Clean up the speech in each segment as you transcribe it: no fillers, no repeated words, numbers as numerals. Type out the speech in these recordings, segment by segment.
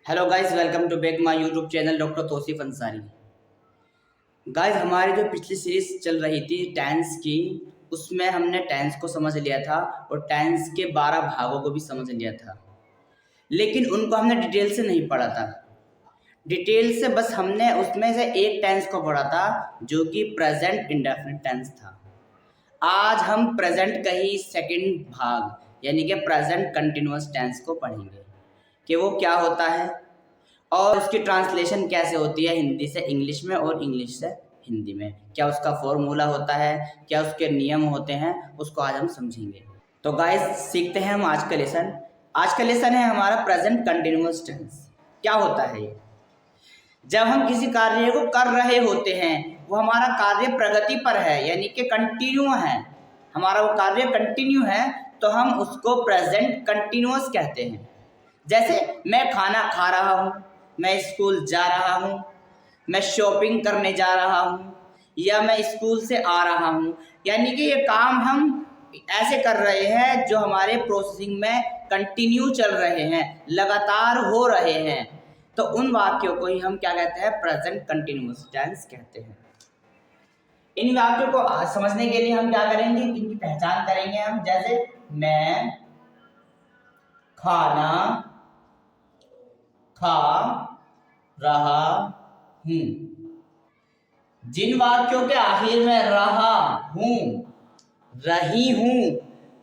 Hello guys, welcome to back my YouTube channel doctor Tauseef Ansari. Guys, हमारी जो पिछली series चल रही थी टेंस की, उसमें हमने टेंस को समझ लिया था और टेंस के 12 भागों को भी समझ लिया था, लेकिन उनको हमने डिटेल से नहीं पढ़ा था। डिटेल से बस हमने उसमें से एक टेंस को पढ़ा था जो कि प्रेजेंट इंडेफिनिट टेंस था। आज हम प्रेजेंट का ही सेकंड भाग यानी कि प्रेजेंट कंटिन्यूअस टेंस को पढ़ेंगे कि वो क्या होता है और उसकी ट्रांसलेशन कैसे होती है हिंदी से इंग्लिश में और इंग्लिश से हिंदी में, क्या उसका फॉर्मूला होता है, क्या उसके नियम होते हैं, उसको आज हम समझेंगे। तो गाइस, सीखते हैं हम आज का लेसन। आज का लेसन है हमारा प्रेजेंट कंटिन्यूअस टेंस। क्या होता है ये? जब हम किसी कार्य को कर रहे होते हैं, वो हमारा कार्य प्रगति पर है यानी कि कंटिन्यू है, हमारा वो कार्य कंटिन्यू है, तो हम उसको प्रेजेंट कंटिन्यूअस कहते हैं। जैसे मैं खाना खा रहा हूँ, मैं स्कूल जा रहा हूँ, मैं शॉपिंग करने जा रहा हूँ, या मैं स्कूल से आ रहा हूँ, यानी कि ये काम हम ऐसे कर रहे हैं जो हमारे प्रोसेसिंग में कंटिन्यू चल रहे हैं, लगातार हो रहे हैं। तो उन वाक्यों को ही हम क्या कहते हैं? प्रेजेंट कंटिन्यूअस टेंस कहते हैं। इन वाक्यों को आज समझने के लिए हम क्या करेंगे, इनकी पहचान करेंगे हम। जैसे मैं खाना खा रहा हूँ, जिन वाक्यों के आखिर में रहा हूँ, रही हूँ,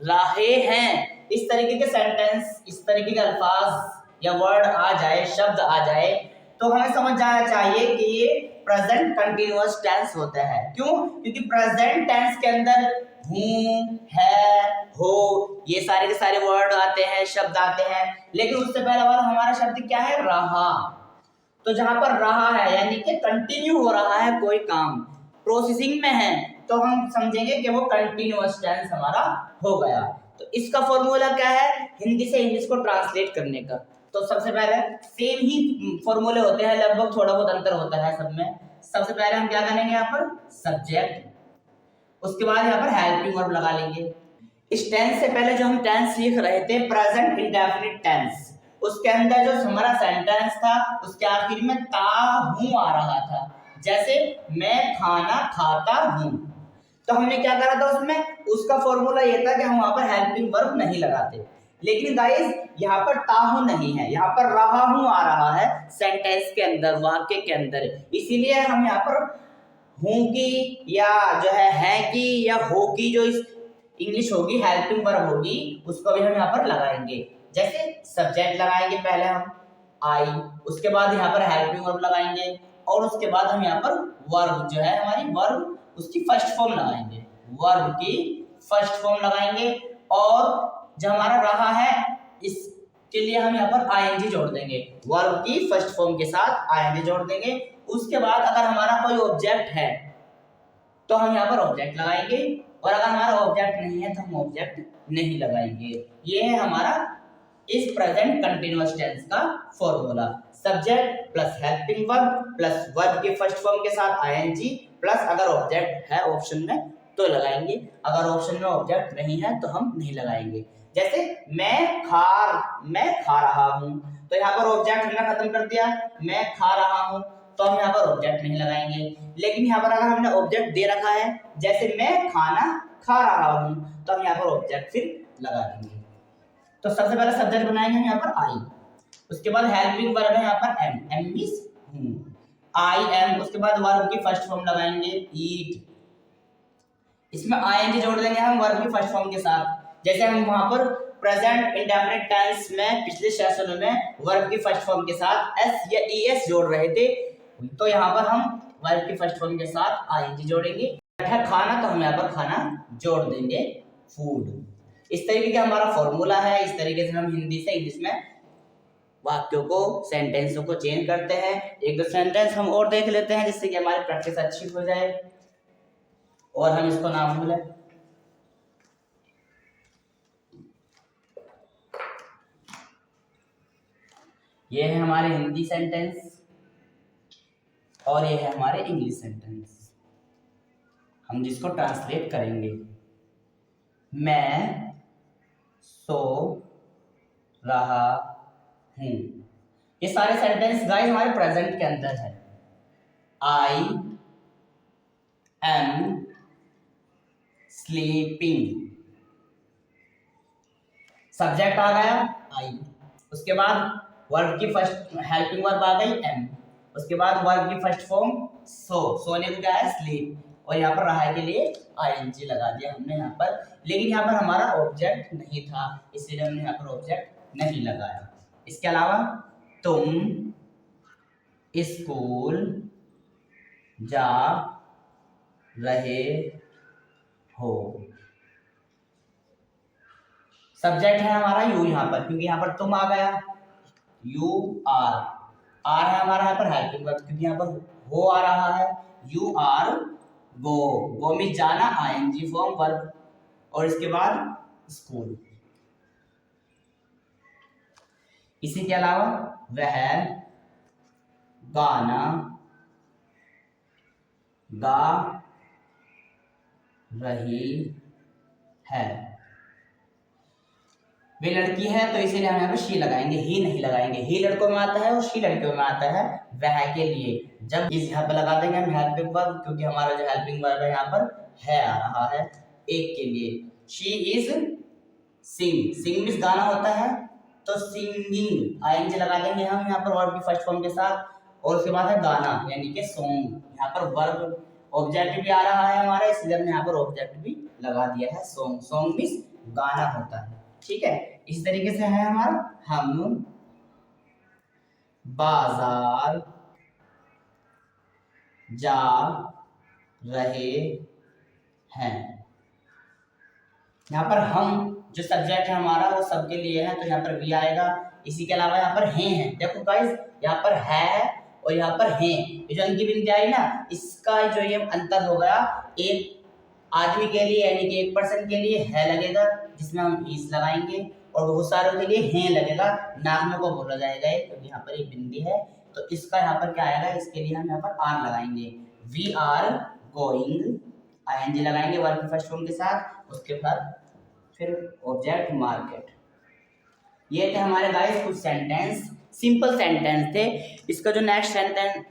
रहे हैं, इस तरीके के सेंटेंस, इस तरीके के अल्फाज या वर्ड आ जाए, शब्द आ जाए, तो हमें समझ जाना चाहिए कि ये प्रेजेंट कंटिन्यूअस टेंस होता है। क्यों? क्योंकि प्रेजेंट टेंस के अंदर हूँ, है, हो, ये सारे के सारे वर्ड आते हैं, शब्द आते हैं, लेकिन उससे पहले वाला हमारा शब्द क्या है? रहा। तो जहां पर रहा है यानी कि कंटिन्यू हो रहा है, कोई काम प्रोसेसिंग में है, तो हम समझेंगे कि वो कंटिन्यूअस टेंस हमारा हो गया। तो इसका फॉर्मूला क्या है हिंदी से इंग्लिश को ट्रांसलेट करने का? तो सबसे पहले सेम ही फॉर्मूले होते हैं, लगभग थोड़ा बहुत अंतर होता है सब में। सबसे पहले हम क्या करेंगे, यहाँ पर सब्जेक्ट, उसके बाद यहाँ पर हेल्पिंग वर्ब लगा लेंगे। इस टेंस से पहले जो हम टेंस सीख रहे थे प्रेजेंट इंडेफिनिट टेंस, उसके अंदर जो हमारा सेंटेंस था उसके आखिर में ता हूं आ रहा था। जैसे मैं खाना खाता हूं, तो हमने क्या करा था उसमें? उसका फॉर्मूला ये था कि हम वहां पर हेल्पिंग वर्ब नहीं लगाते। लेकिन गाइस, यहाँ पर ताहू नहीं है, यहाँ पर रहा हूं आ रहा है सेंटेंस के अंदर, वाक्य के अंदर, इसीलिए हम यहाँ पर हूं की या जो है की या हो की जो इस इंग्लिश होगी, हेल्पिंग वर्ब होगी, उसको भी हम यहाँ पर लगाएंगे। जैसे सब्जेक्ट लगाएंगे पहले हम आई, उसके बाद यहाँ पर हेल्पिंग वर्ब लगाएंगे, और उसके बाद हम यहाँ पर वर्ब जो है हमारी वर्ब, उसकी फर्स्ट फॉर्म लगाएंगे, वर्ब की फर्स्ट फॉर्म लगाएंगे। और जो हमारा रहा है इसके लिए हम यहाँ पर आईएनजी जोड़ देंगे, वर्ब की फर्स्ट फॉर्म के साथ आईएनजी जोड़ देंगे। उसके बाद अगर हमारा कोई ऑब्जेक्ट है तो हम यहाँ पर ऑब्जेक्ट लगाएंगे, और अगर हमारा ऑब्जेक्ट नहीं है तो हम ऑब्जेक्ट नहीं लगाएंगे। ये है हमारा इस प्रेजेंट कंटिन्यूअस टेंस का formula. Subject plus helping verb plus verb के फर्स्ट फॉर्म के साथ आईएनजी प्लस अगर ऑब्जेक्ट है ऑप्शन में तो लगाएंगे, अगर ऑप्शन में ऑब्जेक्ट नहीं है तो हम नहीं लगाएंगे। जैसे मैं खा रहा हूं, तो यहाँ पर ऑब्जेक्ट हमने खत्म कर दिया, मैं खा रहा हूं, तो हम यहाँ पर ऑब्जेक्ट नहीं लगाएंगे। लेकिन यहाँ पर अगर हमने ऑब्जेक्ट दे रखा है, जैसे मैं खाना खा रहा हूं, तो हम यहाँ पर ऑब्जेक्ट फिर लगा देंगे। तो सबसे पहले सब्जेक्ट बनाएंगे हम यहाँ पर आई, उसके बाद हेल्पिंग वर्ब है यहाँ पर एम, एम मींस हूं, आई एम, उसके बाद वर्ब की फर्स्ट फॉर्म लगाएंगे ईट, इसमें आईएनजी जोड़ देंगे हम वर्ब की फर्स्ट फॉर्म के साथ। जैसे हम वहां पर प्रेजेंट इंडेफिनिट टेंस में पिछले सेशनों में वर्ब की फर्स्ट फॉर्म के साथ एस या ईएस जोड़ रहे थे, तो यहाँ पर हम वर्ब की फर्स्ट फॉर्म के साथ आईएनजी जोड़ेंगे। है खाना, तो हम यहाँ पर खाना जोड़ देंगे फूड। इस तरीके का हमारा फॉर्मूला है। इस तरीके से हम हिंदी से इंग्लिश में वाक्यों को, सेंटेंसों को चेंज करते हैं। एक दो सेंटेंस हम और देख लेते हैं जिससे कि हमारी प्रैक्टिस अच्छी हो जाए और हम इसको ना भूलें। ये है हमारे हिंदी सेंटेंस और ये है हमारे इंग्लिश सेंटेंस, हम जिसको ट्रांसलेट करेंगे। मैं सो रहा हूँ, ये सारे सेंटेंस गाइस हमारे प्रेजेंट के अंदर है। आई एम स्लीपिंग, सब्जेक्ट आ गया आई, उसके बाद वर्ब की फर्स्ट हेल्पिंग वर्ब आ गई एम, उसके बाद वर्ब की फर्स्ट फॉर्म सोने को क्या है स्लीप, और यहाँ पर रहा के लिए आईएनजी लगा दिया हमने यहाँ पर, लेकिन यहाँ पर हमारा ऑब्जेक्ट नहीं था इसीलिए हमने यहाँ पर ऑब्जेक्ट नहीं लगाया। इसके अलावा तुम स्कूल जा रहे हो, सब्जेक्ट है हमारा यू यहाँ पर, क्योंकि यहाँ पर तुम आ गया, यू आर, आर है हमारा यहाँ पर हेल्पिंग वर्ब, क्योंकि यहाँ पर वो आ रहा है, you are go, go means जाना, आईएनजी फॉर्म वर्ब, और इसके बाद स्कूल। इसी के अलावा वह गाना गा रही है, वे लड़की है तो इसीलिए हम यहाँ पर शी लगाएंगे, ही नहीं लगाएंगे, ही लड़कों में आता है और शी लड़कियों में आता है वह के लिए। जब इस यहाँ पर लगा देंगे हम हेल्पिंग वर्ब, क्योंकि हमारा जो हेल्पिंग वर्ब है यहाँ पर है आ रहा है एक के लिए। She is sing, sing means गाना होता है, तो सिंगिंग आईएनजी लगा देंगे हम यहाँ पर वर्ब की फर्स्ट फॉर्म के साथ, और उसके बाद है गाना यानी कि सॉन्ग, यहाँ पर वर्ब ऑब्जेक्ट भी आ रहा है हमारा, इसलिए हमने यहाँ पर ऑब्जेक्ट भी लगा दिया है सॉन्ग, सॉन्ग मीन्स गाना होता है, ठीक है। इस तरीके से है हमारा हम बाजार जा रहे हैं, यहाँ पर हम जो सब्जेक्ट है हमारा वो सबके लिए है तो यहाँ पर वी आएगा। इसी के अलावा यहाँ पर हैं, देखो गाइस यहाँ पर है और यहाँ पर हैं, ये जो अंकी बिंदी आई ना, इसका जो ये अंतर हो गया, एक आदमी के लिए यानी कि एक पर्सन के लिए है लगेगा जिसमें हम इस लगाएंगे, और बहुत सारों के लिए हैं लगेगा, नाम को बोला जाएगा क्योंकि यहाँ पर एक बिंदी है, तो इसका यहाँ पर क्या आएगा, इसके लिए हम यहाँ पर आर लगाएंगे, वी आर गोइंग, आईएनजी लगाएंगे वर्ब फर्स्ट फॉर्म के साथ, उसके बाद फिर ऑब्जेक्ट मार्केट। ये थे हमारे गाइस कुछ सेंटेंस, सिंपल सेंटेंस थे। इसका जो नेक्स्ट सेंटेंस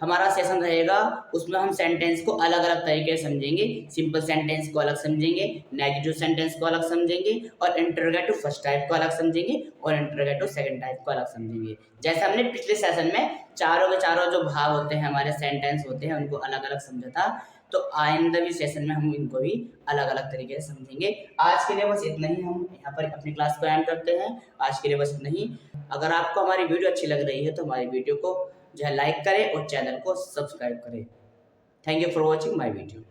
हमारा सेशन रहेगा उसमें हम सेंटेंस को अलग अलग तरीके से समझेंगे, सिंपल सेंटेंस को अलग समझेंगे, नेगेटिव सेंटेंस को अलग समझेंगे, और इंटरोगेटिव फर्स्ट टाइप को अलग समझेंगे, और इंटरोगेटिव सेकंड टाइप को अलग समझेंगे। जैसे हमने पिछले सेशन में चारों के चारों जो भाग होते हैं हमारे सेंटेंस होते हैं उनको अलग अलग समझा था, तो आइंदा भी सेशन में हम इनको भी अलग अलग तरीके से समझेंगे। आज के लिए बस इतना ही, हम यहाँ पर अपनी क्लास को एंड करते हैं। आज के लिए बस इतना ही। अगर आपको हमारी वीडियो अच्छी लग रही है तो हमारी वीडियो को जो है लाइक करें और चैनल को सब्सक्राइब करें। Thank you for watching my video.